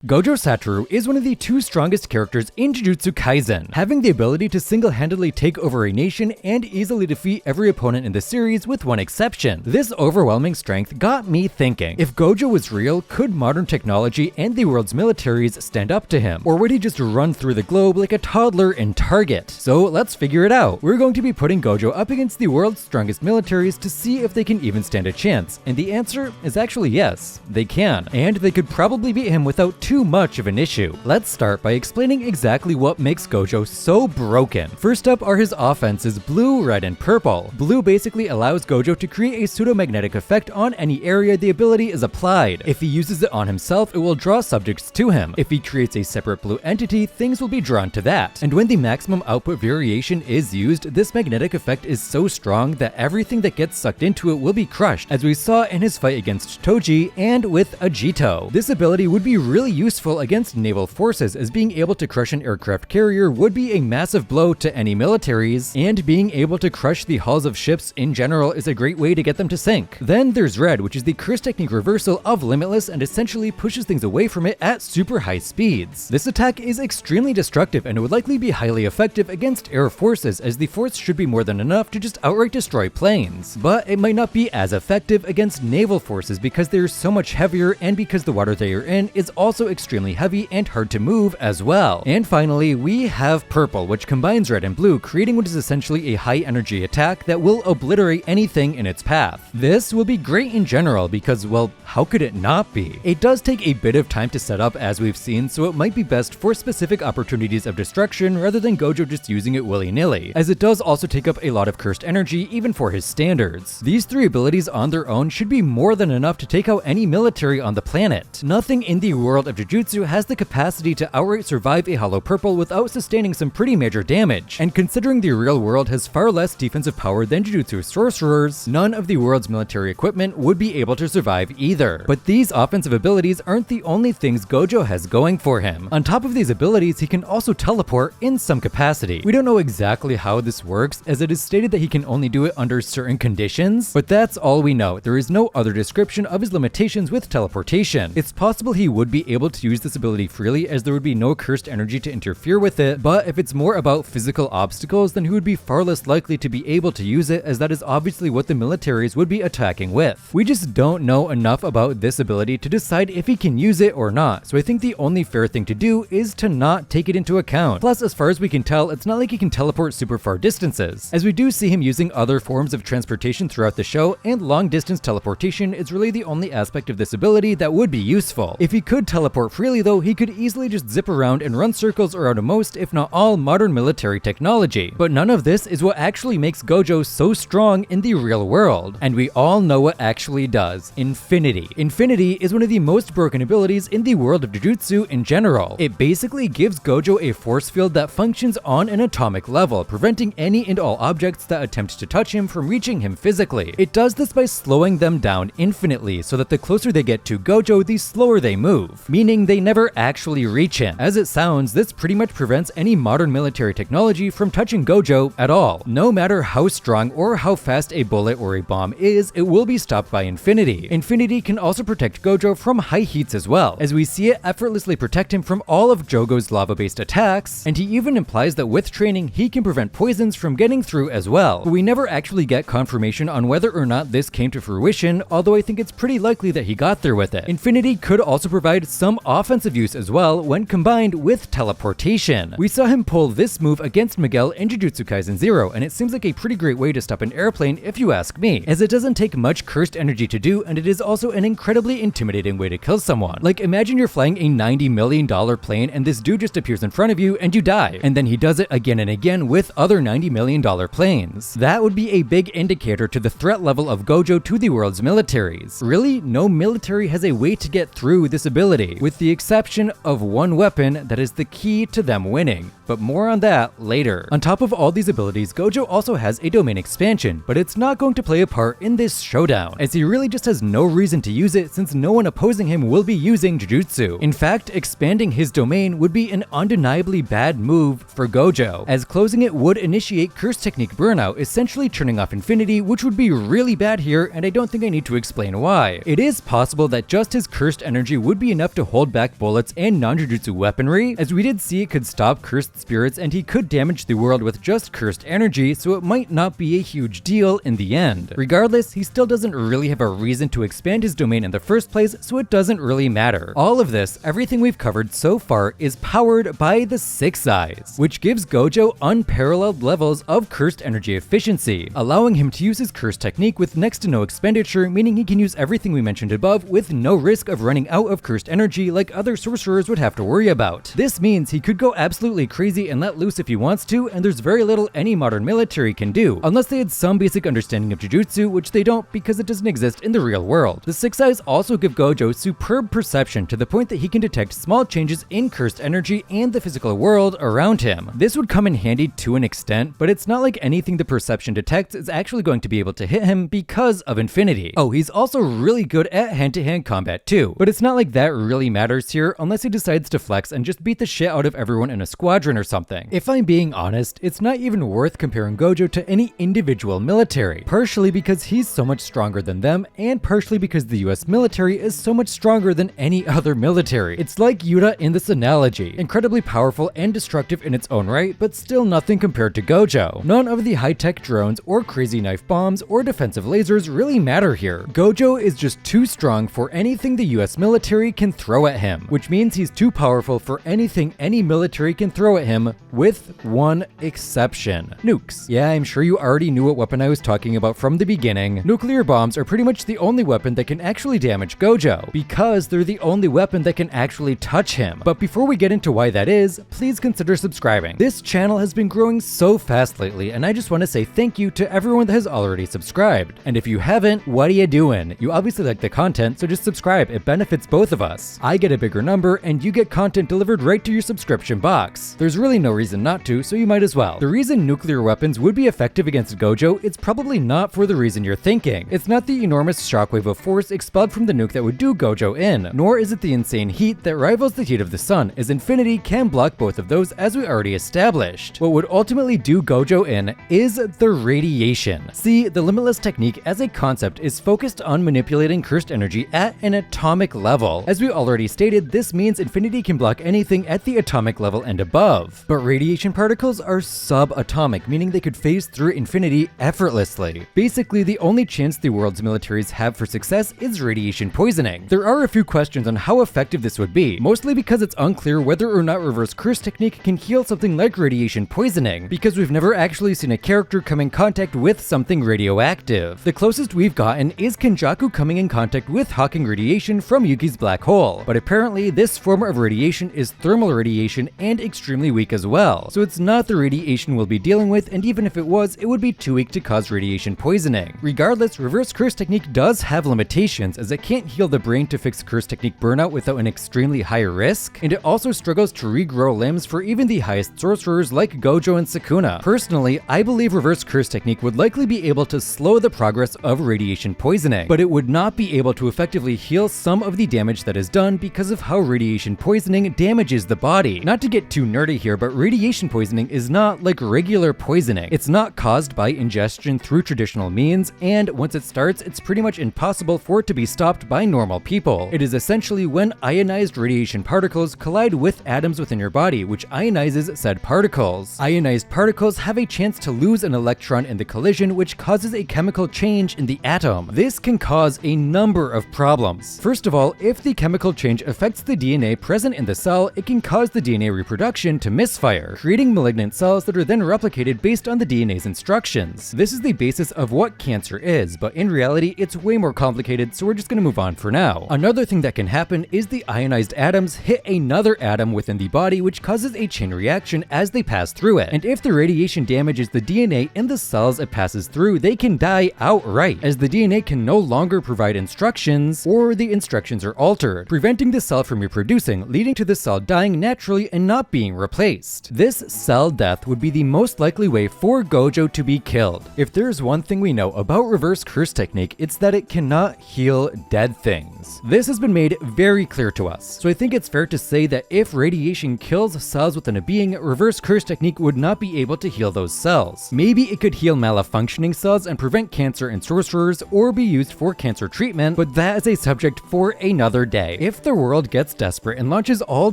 Gojjo Satoru is one of the two strongest characters in Jujutsu Kaisen, having the ability to single-handedly take over a nation and easily defeat every opponent in the series with one exception. This overwhelming strength got me thinking, if Gojo was real, could modern technology and the world's militaries stand up to him? Or would he just run through the globe like a toddler in Target? So let's figure it out. We're going to be putting Gojo up against the world's strongest militaries to see if they can even stand a chance, and the answer is actually yes, they can. And they could probably beat him without too much of an issue. Let's start by explaining exactly what makes Gojo so broken. First up are his offenses blue, red, and purple. Blue basically allows Gojo to create a pseudo-magnetic effect on any area the ability is applied. If he uses it on himself, it will draw subjects to him. If he creates a separate blue entity, things will be drawn to that. And when the maximum output variation is used, this magnetic effect is so strong that everything that gets sucked into it will be crushed, as we saw in his fight against Toji and with Agito. This ability would be really useful against naval forces, as being able to crush an aircraft carrier would be a massive blow to any militaries, and being able to crush the hulls of ships in general is a great way to get them to sink. Then there's red, which is the curse technique reversal of Limitless and essentially pushes things away from it at super high speeds. This attack is extremely destructive and would likely be highly effective against air forces, as the force should be more than enough to just outright destroy planes. But it might not be as effective against naval forces because they're so much heavier, and because the water they are in is also extremely heavy and hard to move as well. And finally, we have purple, which combines red and blue, creating what is essentially a high energy attack that will obliterate anything in its path. This will be great in general because, well, how could it not be? It does take a bit of time to set up, as we've seen, so it might be best for specific opportunities of destruction rather than Gojo just using it willy-nilly, as it does also take up a lot of cursed energy even for his standards. These three abilities on their own should be more than enough to take out any military on the planet. Nothing in the world of Jujutsu has the capacity to outright survive a hollow purple without sustaining some pretty major damage, and considering the real world has far less defensive power than Jujutsu sorcerers, none of the world's military equipment would be able to survive either. But these offensive abilities aren't the only things Gojo has going for him. On top of these abilities, he can also teleport in some capacity. We don't know exactly how this works, as it is stated that he can only do it under certain conditions, but that's all we know. There is no other description of his limitations with teleportation. It's possible he would be able to use this ability freely, as there would be no cursed energy to interfere with it, but if it's more about physical obstacles, then he would be far less likely to be able to use it, as that is obviously what the militaries would be attacking with. We just don't know enough about this ability to decide if he can use it or not, so I think the only fair thing to do is to not take it into account. Plus, as far as we can tell, it's not like he can teleport super far distances, as we do see him using other forms of transportation throughout the show, and long distance teleportation is really the only aspect of this ability that would be useful. If he could teleport freely though, he could easily just zip around and run circles around most, if not all, modern military technology. But none of this is what actually makes Gojo so strong in the real world. And we all know what actually does: Infinity. Infinity is one of the most broken abilities in the world of Jujutsu in general. It basically gives Gojo a force field that functions on an atomic level, preventing any and all objects that attempt to touch him from reaching him physically. It does this by slowing them down infinitely, so that the closer they get to Gojo, the slower they move, meaning they never actually reach him. As it sounds, this pretty much prevents any modern military technology from touching Gojo at all. No matter how strong or how fast a bullet or a bomb is, it will be stopped by Infinity. Infinity can also protect Gojo from high heats as well, as we see it effortlessly protect him from all of Jogo's lava-based attacks, and he even implies that with training, he can prevent poisons from getting through as well. But we never actually get confirmation on whether or not this came to fruition, although I think it's pretty likely that he got there with it. Infinity could also provide some offensive use as well when combined with teleportation. We saw him pull this move against Miguel in Jujutsu Kaisen 0, and it seems like a pretty great way to stop an airplane if you ask me, as it doesn't take much cursed energy to do, and it is also an incredibly intimidating way to kill someone. Like, imagine you're flying a $90 million plane and this dude just appears in front of you and you die, and then he does it again and again with other $90 million planes. That would be a big indicator to the threat level of Gojo to the world's militaries. Really, no military has a way to get through this ability, with the exception of one weapon that is the key to them winning. But more on that later. On top of all these abilities, Gojo also has a domain expansion, but it's not going to play a part in this showdown, as he really just has no reason to use it, since no one opposing him will be using Jujutsu. In fact, expanding his domain would be an undeniably bad move for Gojo, as closing it would initiate curse technique burnout, essentially turning off Infinity, which would be really bad here, and I don't think I need to explain why. It is possible that just his cursed energy would be enough to hold back bullets and non-jujutsu weaponry, as we did see it could stop cursed spirits and he could damage the world with just cursed energy, so it might not be a huge deal in the end. Regardless, he still doesn't really have a reason to expand his domain in the first place, so it doesn't really matter. All of this, everything we've covered so far, is powered by the Six Eyes, which gives Gojo unparalleled levels of cursed energy efficiency, allowing him to use his cursed technique with next to no expenditure, meaning he can use everything we mentioned above with no risk of running out of cursed energy like other sorcerers would have to worry about. This means he could go absolutely crazy and let loose if he wants to, and there's very little any modern military can do, unless they had some basic understanding of jujutsu, which they don't because it doesn't exist in the real world. The Six Eyes also give Gojo superb perception to the point that he can detect small changes in cursed energy and the physical world around him. This would come in handy to an extent, but it's not like anything the perception detects is actually going to be able to hit him because of infinity. Oh, he's also really good at hand-to-hand combat too, but it's not like that really matters here unless he decides to flex and just beat the shit out of everyone in a squadron or something. If I'm being honest, it's not even worth comparing Gojo to any individual military, partially because he's so much stronger than them, and partially because the US military is so much stronger than any other military. It's like Yuta in this analogy, incredibly powerful and destructive in its own right, but still nothing compared to Gojo. None of the high-tech drones or crazy knife bombs or defensive lasers really matter here. Gojo is just too strong for anything the US military can throw at him, which means he's too powerful for anything any military can throw at him, with one exception: nukes. Yeah, I'm sure you already knew what weapon I was talking about from the beginning. Nuclear bombs are pretty much the only weapon that can actually damage Gojo, because they're the only weapon that can actually touch him. But before we get into why that is, please consider subscribing. This channel has been growing so fast lately, and I just want to say thank you to everyone that has already subscribed. And if you haven't, what are you doing? You obviously like the content, so just subscribe. It benefits both of us. I get a bigger number, and you get content delivered right to your subscription box. There's really no reason not to, so you might as well. The reason nuclear weapons would be effective against Gojo, it's probably not for the reason you're thinking. It's not the enormous shockwave of force expelled from the nuke that would do Gojo in, nor is it the insane heat that rivals the heat of the sun, as infinity can block both of those, as we already established. What would ultimately do Gojo in is the radiation. See, the limitless technique as a concept is focused on manipulating cursed energy at an atomic level. As we already stated, this means infinity can block anything at the atomic level and above. But radiation particles are subatomic, meaning they could phase through infinity effortlessly. Basically, the only chance the world's militaries have for success is radiation poisoning. There are a few questions on how effective this would be, mostly because it's unclear whether or not reverse curse technique can heal something like radiation poisoning, because we've never actually seen a character come in contact with something radioactive. The closest we've gotten is Kenjaku coming in contact with Hawking radiation from Yuki's black hole, but apparently this form of radiation is thermal radiation and extremely weak as well, so it's not the radiation we'll be dealing with, and even if it was, it would be too weak to cause radiation poisoning. Regardless, reverse curse technique does have limitations, as it can't heal the brain to fix curse technique burnout without an extremely high risk, and it also struggles to regrow limbs for even the highest sorcerers like Gojo and Sukuna. Personally, I believe reverse curse technique would likely be able to slow the progress of radiation poisoning, but it would not be able to effectively heal some of the damage that is done because of how radiation poisoning damages the body. Not to get too nerdy here, but radiation poisoning is not like regular poisoning. It's not caused by ingestion through traditional means, and once it starts, it's pretty much impossible for it to be stopped by normal people. It is essentially when ionized radiation particles collide with atoms within your body, which ionizes said particles. Ionized particles have a chance to lose an electron in the collision, which causes a chemical change in the atom. This can cause a number of problems. First of all, if the chemical change affects the DNA present in the cell, it can cause the DNA reproduction to misfire, creating malignant cells that are then replicated based on the DNA's instructions. This is the basis of what cancer is, but in reality, it's way more complicated, so we're just gonna move on for now. Another thing that can happen is the ionized atoms hit another atom within the body, which causes a chain reaction as they pass through it. And if the radiation damages the DNA in the cells it passes through, they can die outright, as the DNA can no longer provide instructions, or the instructions are altered, preventing the cell from reproducing, leading to the cell dying naturally and not being replaced. This cell death would be the most likely way for Gojo to be killed. If there's one thing we know about reverse curse technique, it's that it cannot heal dead things. This has been made very clear to us, so I think it's fair to say that if radiation kills cells within a being, reverse curse technique would not be able to heal those cells. Maybe it could heal malfunctioning cells and prevent cancer in sorcerers, or be used for cancer treatment, but that is a subject for another day. If if the world gets desperate and launches all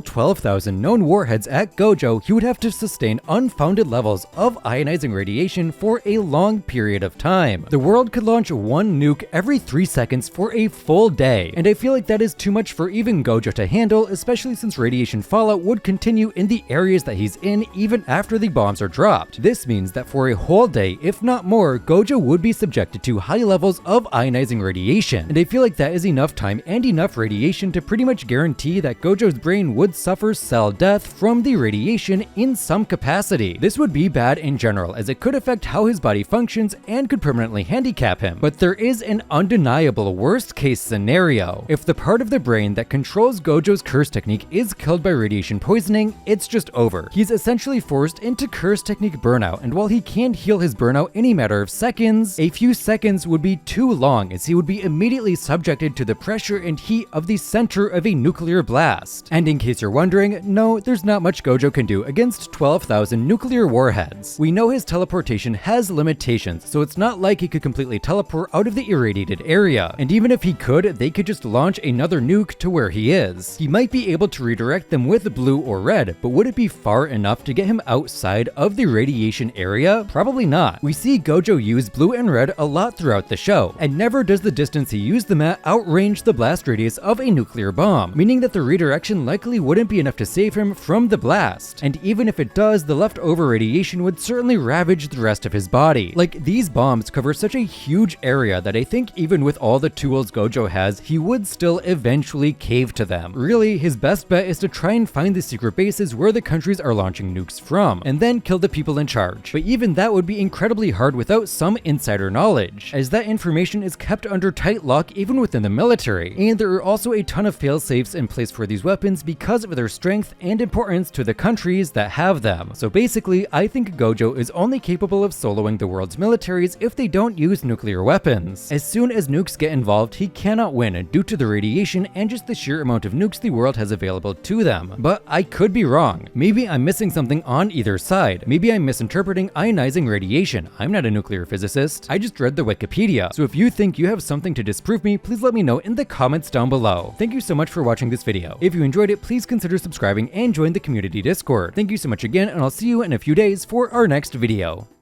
12,000 known warheads at Gojo, he would have to sustain unfounded levels of ionizing radiation for a long period of time. The world could launch one nuke every 3 seconds for a full day, and I feel like that is too much for even Gojo to handle, especially since radiation fallout would continue in the areas that he's in even after the bombs are dropped. This means that for a whole day, if not more, Gojo would be subjected to high levels of ionizing radiation, and I feel like that is enough time and enough radiation to pretty much guarantee that Gojo's brain would suffer cell death from the radiation in some capacity. This would be bad in general, as it could affect how his body functions and could permanently handicap him. But there is an undeniable worst case scenario. If the part of the brain that controls Gojo's curse technique is killed by radiation poisoning, it's just over. He's essentially forced into curse technique burnout, and while he can heal his burnout in a matter of seconds, a few seconds would be too long, as he would be immediately subjected to the pressure and heat of the center of a nuclear blast. And in case you're wondering, no, there's not much Gojo can do against 12,000 nuclear warheads. We know his teleportation has limitations, so it's not like he could completely teleport out of the irradiated area. And even if he could, they could just launch another nuke to where he is. He might be able to redirect them with blue or red, but would it be far enough to get him outside of the radiation area? Probably not. We see Gojo use blue and red a lot throughout the show, and never does the distance he used them at outrange the blast radius of a nuclear bomb, meaning that the redirection likely wouldn't be enough to save him from the blast. And even if it does, the leftover radiation would certainly ravage the rest of his body. Like, these bombs cover such a huge area that I think even with all the tools Gojo has, he would still eventually cave to them. Really, his best bet is to try and find the secret bases where the countries are launching nukes from, and then kill the people in charge. But even that would be incredibly hard without some insider knowledge, as that information is kept under tight lock even within the military, and there are also a ton of fail-safes in place for these weapons because of their strength and importance to the countries that have them. So basically, I think Gojo is only capable of soloing the world's militaries if they don't use nuclear weapons. As soon as nukes get involved, he cannot win due to the radiation and just the sheer amount of nukes the world has available to them. But I could be wrong. Maybe I'm missing something on either side. Maybe I'm misinterpreting ionizing radiation. I'm not a nuclear physicist. I just read the Wikipedia. So if you think you have something to disprove me, please let me know in the comments down below. Thank you so much for watching this video. If you enjoyed it, please consider subscribing and join the community Discord. Thank you so much again, and I'll see you in a few days for our next video.